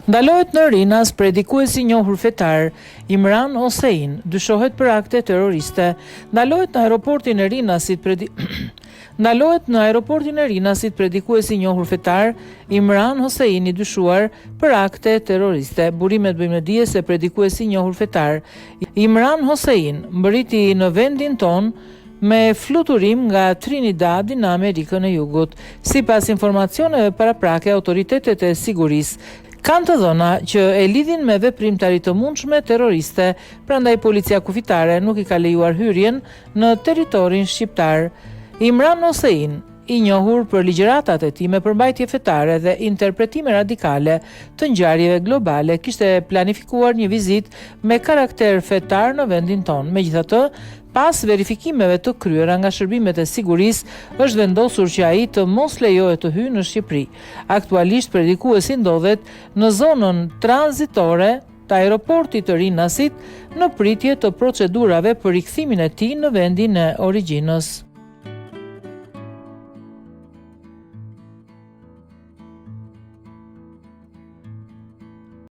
Ndalohet në Rinas predikuesi i njohur fetar Imran Hosein, dyshohet për akte terroriste. Ndalohet në aeroportin e Rinasit predikuesi i njohur fetar Imran Hosein, i dyshuar për akte terroriste. Burimet bëjmë në dije se predikuesi i njohur fetar Imran Hosein mbërriti në vendin ton me fluturim nga Trinidadi në Amerikën e Jugut. Sipas informacioneve paraprake, autoritetet e sigurisë kanë të dhëna që e lidhin me veprimtari të mundshme terroriste, prandaj policia kufitare nuk i ka lejuar hyrjen në territorin shqiptar. Imran Hosein, i njohur për ligjëratat e tij me përmbajtje fetare dhe interpretime radikale të ngjarjeve globale, kishte planifikuar një vizitë me karakter fetar në vendin tonë. Megjithatë, pas verifikimeve të kryera nga shërbimet e sigurisë, është vendosur që ai të mos lejohet të hyjë në Shqipëri. Aktualisht predikuesi ndodhet në zonën tranzitore të aeroportit të Rinasit në pritje të procedurave për rikthimin e tij në vendin e origjinës.